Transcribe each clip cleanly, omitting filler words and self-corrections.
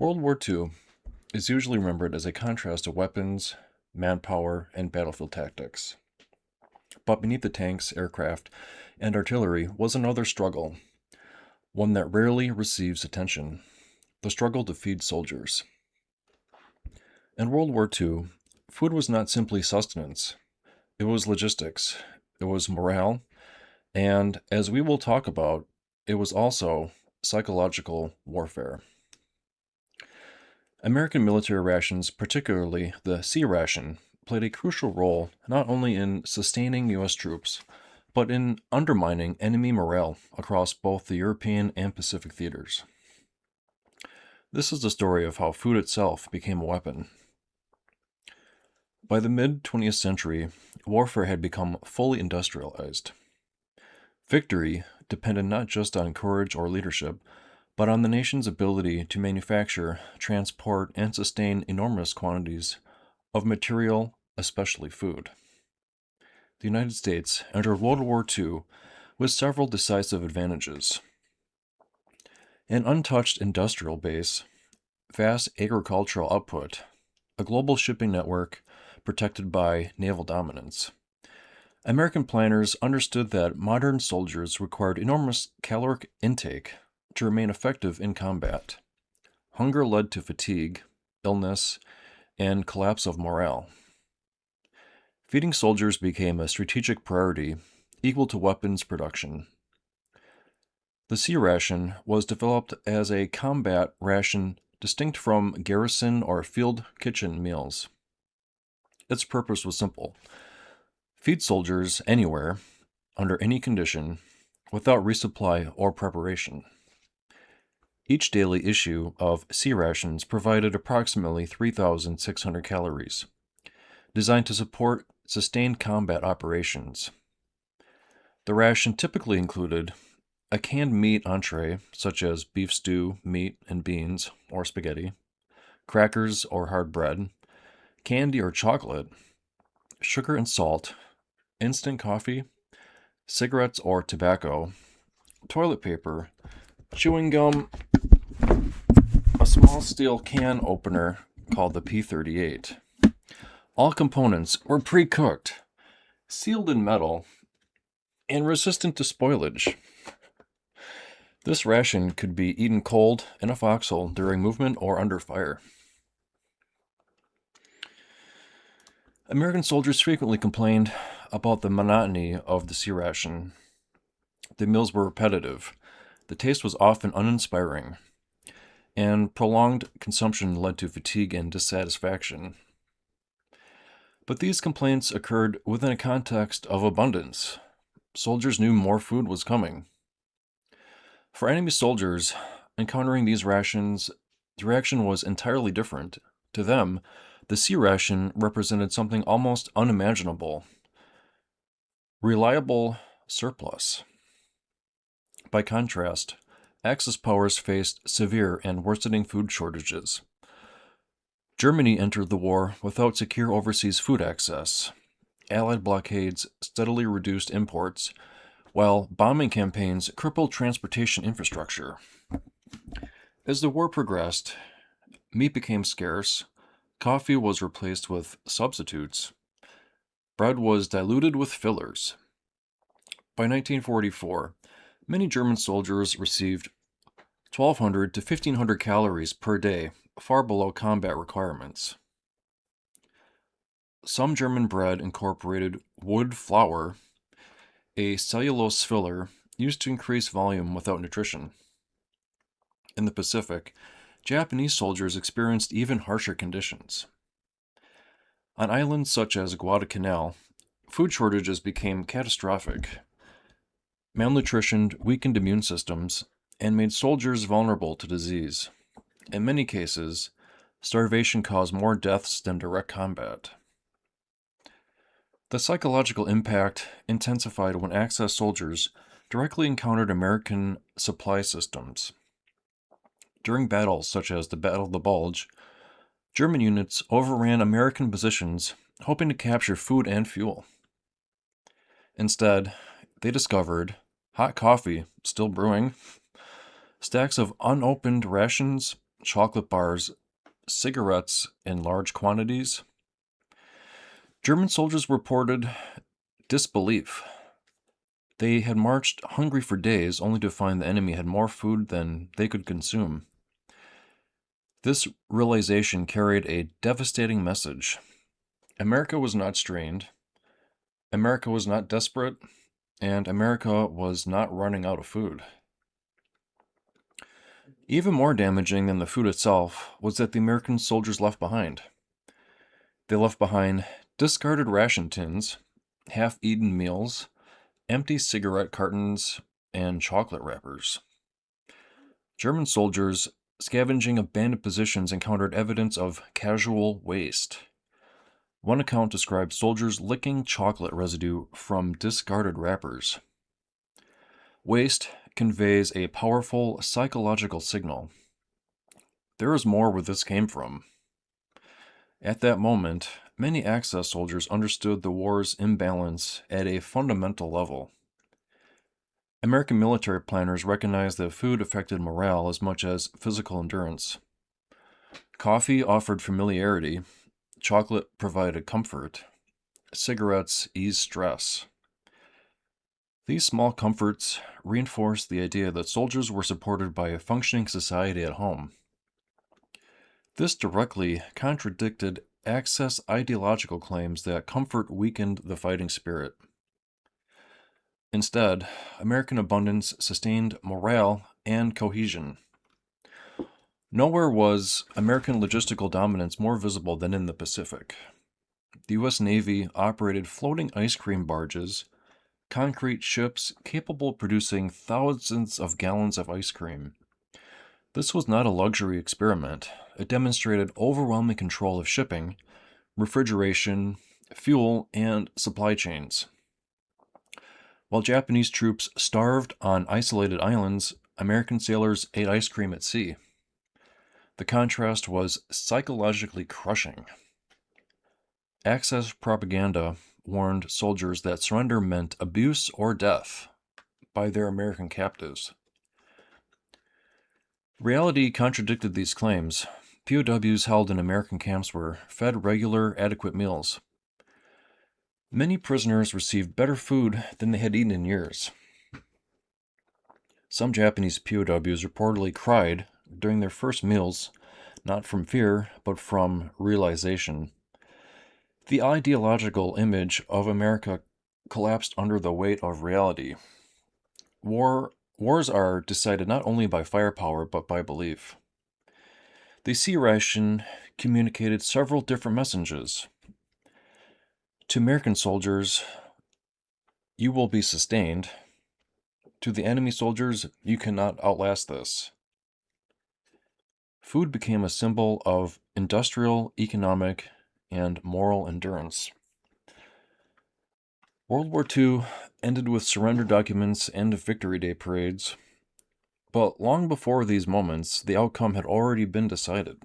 World War II is usually remembered as a contrast to weapons, manpower, and battlefield tactics. But beneath the tanks, aircraft, and artillery was another struggle, one that rarely receives attention: the struggle to feed soldiers. In World War II, food was not simply sustenance, it was logistics, it was morale, and, as we will talk about, it was also psychological warfare. American military rations, particularly the C-Ration, played a crucial role not only in sustaining U.S. troops, but in undermining enemy morale across both the European and Pacific theaters. This is the story of how food itself became a weapon. By the mid 20th century, warfare had become fully industrialized. Victory depended not just on courage or leadership, but on the nation's ability to manufacture, transport, and sustain enormous quantities of material, especially food. The United States entered World War II with several decisive advantages: an untouched industrial base, vast agricultural output, a global shipping network protected by naval dominance. American planners understood that modern soldiers required enormous caloric intake to remain effective in combat. Hunger led to fatigue, illness, and collapse of morale. Feeding soldiers became a strategic priority, equal to weapons production. The C-Ration was developed as a combat ration distinct from garrison or field kitchen meals. Its purpose was simple: feed soldiers anywhere, under any condition, without resupply or preparation. Each daily issue of C-Rations provided approximately 3,600 calories, designed to support sustained combat operations. The ration typically included a canned meat entree, such as beef stew, meat, and beans, or spaghetti, crackers or hard bread, candy or chocolate, sugar and salt, instant coffee, cigarettes or tobacco, toilet paper, chewing gum, a small steel can opener called the P38. All components were pre-cooked, sealed in metal, and resistant to spoilage. This ration could be eaten cold in a foxhole during movement or under fire. American soldiers frequently complained about the monotony of the C-Ration. The meals were repetitive, the taste was often uninspiring, and prolonged consumption led to fatigue and dissatisfaction. But these complaints occurred within a context of abundance. Soldiers knew more food was coming. For enemy soldiers encountering these rations, the reaction was entirely different. To them, the C-Ration represented something almost unimaginable: reliable surplus. By contrast, Axis powers faced severe and worsening food shortages. Germany entered the war without secure overseas food access. Allied blockades steadily reduced imports, while bombing campaigns crippled transportation infrastructure. As the war progressed, meat became scarce, coffee was replaced with substitutes, bread was diluted with fillers. By 1944, many German soldiers received 1,200 to 1,500 calories per day, far below combat requirements. Some German bread incorporated wood flour, a cellulose filler used to increase volume without nutrition. In the Pacific, Japanese soldiers experienced even harsher conditions. On islands such as Guadalcanal, food shortages became catastrophic. Malnutrition weakened immune systems and made soldiers vulnerable to disease. In many cases, starvation caused more deaths than direct combat. The psychological impact intensified when Axis soldiers directly encountered American supply systems. During battles such as the Battle of the Bulge, German units overran American positions hoping to capture food and fuel. Instead, they discovered hot coffee still brewing, stacks of unopened rations, chocolate bars, cigarettes in large quantities. German soldiers reported disbelief. They had marched hungry for days only to find the enemy had more food than they could consume. This realization carried a devastating message. America was not strained, America was not desperate, and America was not running out of food. Even more damaging than the food itself was that the American soldiers left behind. They left behind discarded ration tins, half-eaten meals, empty cigarette cartons, and chocolate wrappers. German soldiers scavenging abandoned positions encountered evidence of casual waste. One account described soldiers licking chocolate residue from discarded wrappers. Waste conveys a powerful psychological signal. There is more where this came from. At that moment, many Axis soldiers understood the war's imbalance at a fundamental level. American military planners recognized that food affected morale as much as physical endurance. Coffee offered familiarity, chocolate provided comfort, cigarettes eased stress. These small comforts reinforced the idea that soldiers were supported by a functioning society at home. This directly contradicted Axis ideological claims that comfort weakened the fighting spirit. Instead, American abundance sustained morale and cohesion. Nowhere was American logistical dominance more visible than in the Pacific. The U.S. Navy operated floating ice cream barges, concrete ships capable of producing thousands of gallons of ice cream. This was not a luxury experiment. It demonstrated overwhelming control of shipping, refrigeration, fuel, and supply chains. While Japanese troops starved on isolated islands, American sailors ate ice cream at sea. The contrast was psychologically crushing. Axis propaganda warned soldiers that surrender meant abuse or death by their American captives. Reality contradicted these claims. POWs held in American camps were fed regular, adequate meals. Many prisoners received better food than they had eaten in years. Some Japanese POWs reportedly cried during their first meals, not from fear, but from realization. The ideological image of America collapsed under the weight of reality. Wars are decided not only by firepower, but by belief. The C-Ration communicated several different messages. To American soldiers, you will be sustained. To the enemy soldiers, you cannot outlast this. Food became a symbol of industrial, economic, and moral endurance. World War II ended with surrender documents and Victory Day parades, but long before these moments, the outcome had already been decided.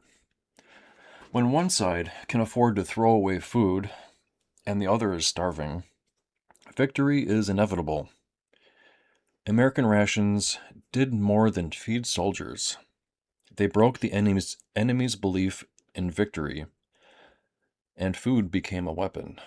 When one side can afford to throw away food and the other is starving, victory is inevitable. American rations did more than feed soldiers. They broke the enemy's belief in victory, and food became a weapon.